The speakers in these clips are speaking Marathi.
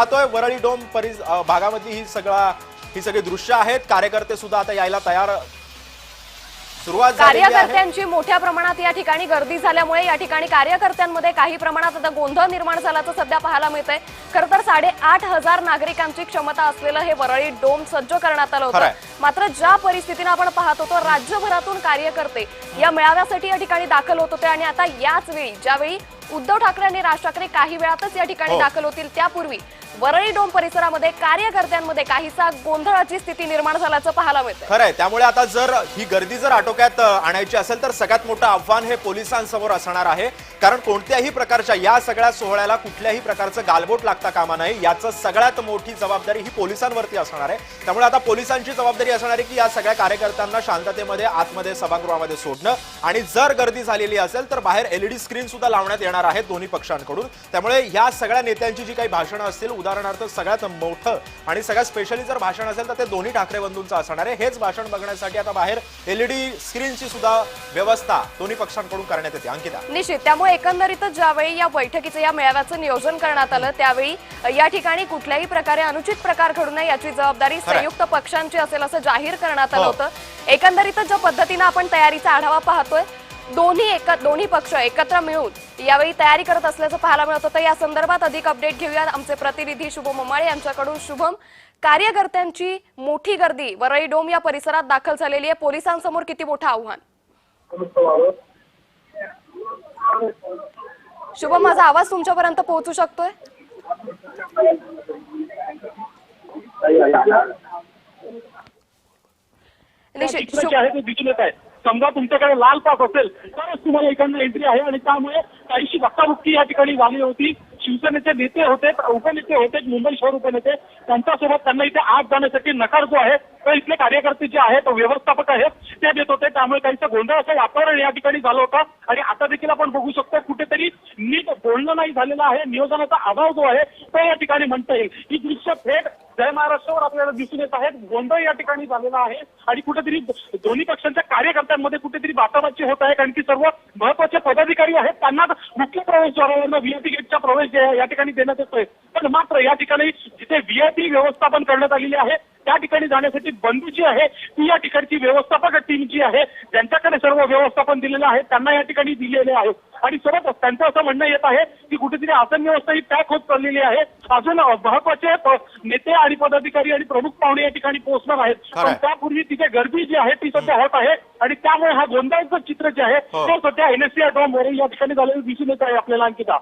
पाहतोय वरळी डोम भागामधली ही सगळी दृश्य आहेत। कार्यकर्ते सुद्धा आता यायला तयार सुरुवात झाली आहे। कार्यकर्त्यांची मोठ्या प्रमाणात या ठिकाणी गर्दी झाल्यामुळे या ठिकाणी कार्यकर्त्यांमध्ये काही प्रमाणात आता गोंधळ निर्माण झाल्याचं सध्या पाहायला मिळतंय। खरं तर 8,500 नागरिकांची क्षमता असलेलं हे वरळी डोम सज्ज करण्यात आलं होतं। मात्र ज्या परिस्थितीने आपण पाहत होतो राज्यभरातून कार्यकर्ते या मेळाव्यासाठी या ठिकाणी दाखल होत होते आणि आता याच वेळी ज्यावेळी उद्धव ठाकरे आणि राज ठाकरे काही वेळातच या ठिकाणी दाखल होतील त्यापूर्वी वरळी डोम परिसरामध्ये कार्यकर्त्यांमध्ये काहीसा गोंधळाची स्थिती निर्माण झाल्याचं पाहायला मिळतं। खरंय, त्यामुळे आता जर ही गर्दी जर आटोक्यात आणायची असेल तर सगळ्यात मोठं आव्हान हे पोलिसांसमोर असणार आहे। कारण कोणत्याही प्रकारच्या या सगळ्या सोहळ्याला कुठल्याही प्रकारचं गालबोट लागता कामा नये याचं सगळ्यात मोठी जबाबदारी ही पोलिसांवरती असणार आहे। त्यामुळे आता पोलिसांची जबाबदारी असणार आहे की या सगळ्या कार्यकर्त्यांना शांततेमध्ये आतमध्ये सभागृहामध्ये सोडणं आणि जर गर्दी झालेली असेल तर बाहेर LED स्क्रीन सुद्धा लावण्यात येणार आहेत दोन्ही पक्षांकडून। त्यामुळे या सगळ्या नेत्यांची जी काही भाषणं असतील उदाहरणार्थ सगळ्यात मोठं आणि सगळ्यात स्पेशली जर भाषण असेल तर ते दोन्ही ठाकरे बंधूंचं असणार आहे। हेच भाषण बघण्यासाठी आता बाहेर LED स्क्रीनची सुद्धा व्यवस्था दोन्ही पक्षांकडून करण्यात येते। अंकिता, निश्चित त्यामुळे एकंदरीतच ज्यावेळी या बैठकीचं या मेळाव्याचं नियोजन करण्यात आलं त्यावेळी या ठिकाणी कुठल्याही प्रकारे अनुचित प्रकार घडू नये याची जबाबदारी संयुक्त पक्षांची असेल असं जाहीर करण्यात आलं होतं। एकंदरीतच ज्या पद्धतीने आपण तयारीचा आढावा पाहतोय दोन्ही पक्ष एकत्र मिळून यावेळी तयारी करत असल्याचं पाहायला मिळत होतं। या संदर्भात अधिक अपडेट घेऊया आमचे प्रतिनिधी शुभम ममाळे यांच्याकडून। शुभम, कार्यकर्त्यांची मोठी गर्दी वरळी डोम या परिसरात दाखल झालेली आहे, पोलिसांसमोर किती मोठं आव्हान? शुभम, माझा आवाज तुमच्यापर्यंत पोहोचू शकतोय? समजा तुमच्याकडे लाल पास असेल तरच तुम्हाला इकडनं एंट्री आहे आणि त्यामुळे काहीशी धक्काबुक्की या ठिकाणी झाली होती। शिवसेनेचे नेते होते, उपनेते होते, मुंबई शहर उपनेते, त्यांच्यासोबत त्यांना इथे आत जाण्यासाठी नकार जो आहे तर इथले कार्यकर्ते जे आहेत व्यवस्थापक आहेत ते देत होते। त्यामुळे काहीचं गोंधळाचं वातावरण या ठिकाणी झालं होतं आणि आता देखील आपण बघू शकतो कुठेतरी नीट बोलणं नाही झालेलं आहे, नियोजनाचा अभाव जो आहे तो या ठिकाणी म्हणता येईल। ही दृश्य थेट जय महाराष्ट्रावर आपल्याला दिसून येत आहेत। गोंधळ या ठिकाणी झालेला आहे आणि कुठेतरी दोन्ही पक्षांच्या कार्यकर्त्यांमध्ये कुठेतरी बाचाबाची होत आहे, कारण की सर्व महत्वाचे पदाधिकारी आहेत त्यांना मुख्य प्रवेशद्वारावरनं VIP गेटचा प्रवेश या ठिकाणी देण्यात येतोय। पण मात्र या ठिकाणी जिथे VIP व्यवस्थापन करण्यात आलेली आहे त्या ठिकाणी जाण्यासाठी बंदी जी आहे ती या ठिकाणची व्यवस्थापक टीम जी आहे ज्यांच्याकडे सर्व व्यवस्थापन दिलेलं आहे त्यांना या ठिकाणी दिलेले आहे आणि सोबतच त्यांचं असं म्हणणं येत आहे की कुठेतरी आसन व्यवस्था ही पॅक होत चाललेली आहे। अजून महत्वाचे नेते आणि पदाधिकारी आणि प्रमुख पाहुणे या ठिकाणी पोहोचणार आहेत, पण त्यापूर्वी तिथे गर्दी जी आहे ती सध्या होत आहे आणि त्यामुळे हा गोंधळाचं चित्र जे आहे तो सध्या NSC डोम वरळी या ठिकाणी झालेलं दिसून येत आहे आपल्याला। अंकिता,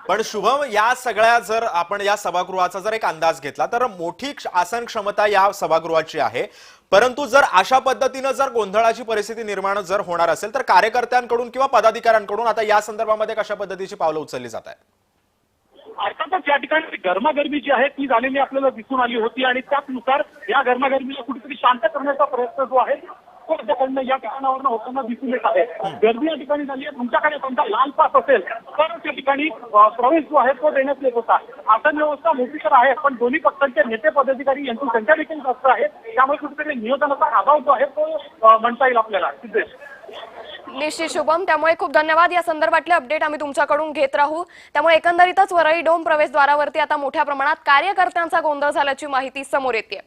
पण शुभम, या सगळ्या जर आपण या सभागृहाचा जर एक अंदाज घेतला तर मोठी आसन क्षमता या सभागृहाची आहे, परंतु जर अशा पद्धतीनं जर गोंधळाची परिस्थिती निर्माण जर होणार असेल तर कार्यकर्त्यांकडून किंवा पदाधिकाऱ्यांकडून आता या संदर्भामध्ये कशा पद्धतीची पावलं उचलली जात आहेत? अर्थातच या ठिकाणी गरमागरमी जी आहे ती झालेली आपल्याला दिसून आली होती आणि त्यानुसार या गरमागरमीला कुठेतरी शांत करण्याचा प्रयत्न जो आहे तो या ठिकाणावर होताना दिसून येत आहे। गर्दी या ठिकाणी झाली आहे, तुमच्याकडे तुमचा लाल पास असेल तरच या ठिकाणी प्रवेश जो आहे तो देण्यात येत होता। आसन व्यवस्था मोठी तर आहे पण दोन्ही पक्षांचे नेते पदाधिकारी यांची संख्या देखील जास्त आहे, त्यामुळे कुठेतरी नियोजनाचा अभाव जो आहे तो म्हणता येईल आपल्याला। निश्चित शुभम, त्यामुळे खूप धन्यवाद। या संदर्भातले अपडेट आम्ही तुमच्याकडून घेत राहू। त्यामुळे एकंदरीतच वरळी डोम प्रवेशद्वारावरती आता मोठ्या प्रमाणात कार्यकर्त्यांचा गोंधळ झाल्याची माहिती समोर येते।